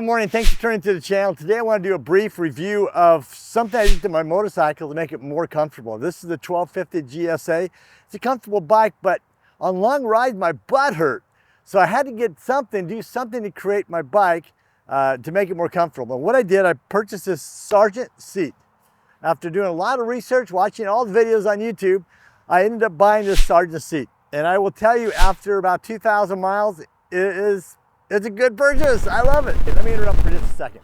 good morning. Thanks for turning to the channel. Today I want to do a brief review of something I did to my motorcycle to make it more comfortable. This is the 1250 GSA. It's a comfortable bike, but on long rides my butt hurt. So I had to get something, do something to create my bike to make it more comfortable. And what I did, I purchased this Sargent seat. After doing a lot of research, watching all the videos on YouTube, I ended up buying this Sargent seat. And I will tell you, after about 2,000 miles, it's a good purchase. I love it. Let me interrupt for just a second.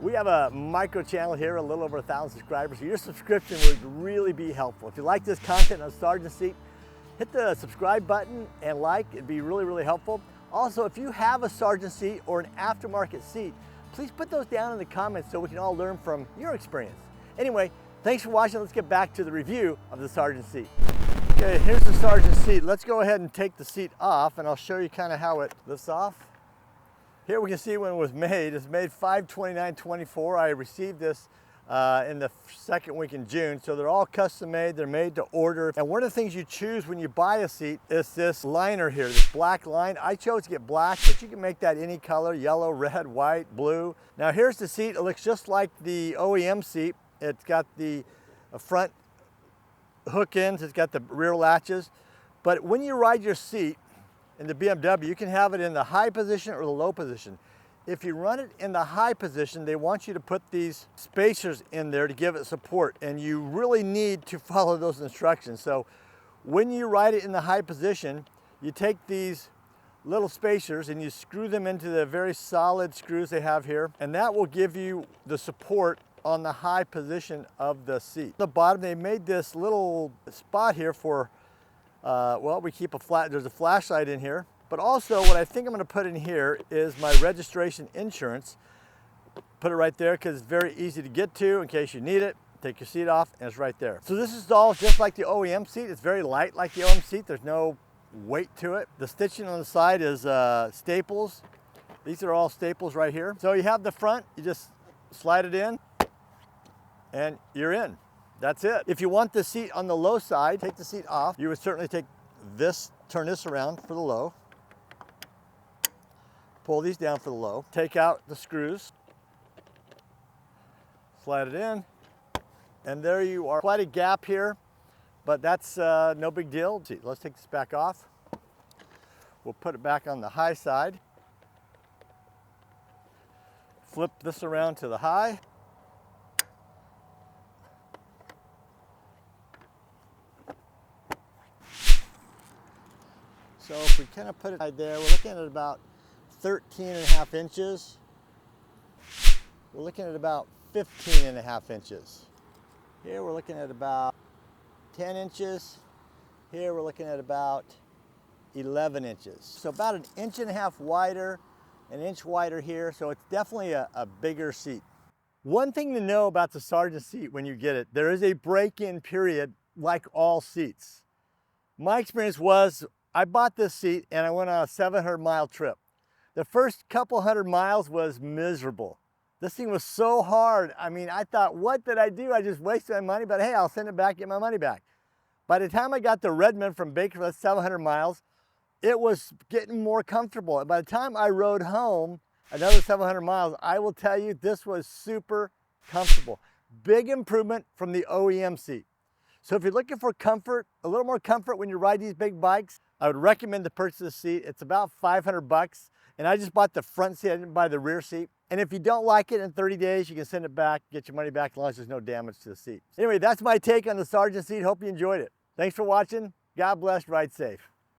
We have a micro channel here, a little over 1,000 subscribers. So your subscription would really be helpful. If you like this content on Sargent seat, hit the subscribe button and like. It'd be really, really helpful. Also, if you have a Sargent seat or an aftermarket seat, please put those down in the comments so we can all learn from your experience. Anyway, thanks for watching. Let's get back to the review of the Sargent seat. Okay, here's the Sargent seat. Let's go ahead and take the seat off and I'll show you kind of how it lifts off. Here we can see when it was made. It's made 5/29/24. I received this in the second week in June. So they're all custom made. They're made to order. And one of the things you choose when you buy a seat is this liner here, this black line. I chose to get black, but you can make that any color: yellow, red, white, blue. Now here's the seat. It looks just like the OEM seat. It's got the front hook ends. It's got the rear latches. But when you ride your seat, in the BMW, you can have it in the high position or the low position. If you run it in the high position, they want you to put these spacers in there to give it support, and you really need to follow those instructions. So when you ride it in the high position, you take these little spacers and you screw them into the very solid screws they have here, and that will give you the support on the high position of the seat. At the bottom, they made this little spot here for well, we keep there's a flashlight in here, but also what I think I'm going to put in here is my registration insurance. Put it right there because it's very easy to get to in case you need it. Take your seat off and it's right there. So this is all just like the OEM seat. It's very light like the OEM seat. There's no weight to it. The stitching on the side is staples. These are all staples right here. So you have the front, you just slide it in and you're in. That's it. If you want the seat on the low side, take the seat off. You would certainly take this, turn this around for the low. Pull these down for the low. Take out the screws. Slide it in. And there you are. Quite a gap here, but that's no big deal. Let's take this back off. We'll put it back on the high side. Flip this around to the high. So if we kind of put it right there, we're looking at about 13.5 inches. We're looking at about 15.5 inches. Here we're looking at about 10 inches. Here we're looking at about 11 inches. So about 1.5 inches wider, 1 inch wider here. So it's definitely a bigger seat. One thing to know about the Sargent seat when you get it, there is a break-in period like all seats. My experience was, I bought this seat and I went on a 700-mile trip. The first couple hundred miles was miserable. This thing was so hard. I mean, I thought, what did I do? I just wasted my money, but hey, I'll send it back, get my money back. By the time I got to Redmond from Bakersfield, that's 700 miles, it was getting more comfortable. And by the time I rode home, another 700 miles, I will tell you, this was super comfortable. Big improvement from the OEM seat. So if you're looking for comfort, a little more comfort when you ride these big bikes, I would recommend to purchase this seat. It's about $500, and I just bought the front seat. I didn't buy the rear seat. And if you don't like it in 30 days, you can send it back, get your money back as long as there's no damage to the seat. Anyway, that's my take on the Sargent seat. Hope you enjoyed it. Thanks for watching. God bless. Ride safe.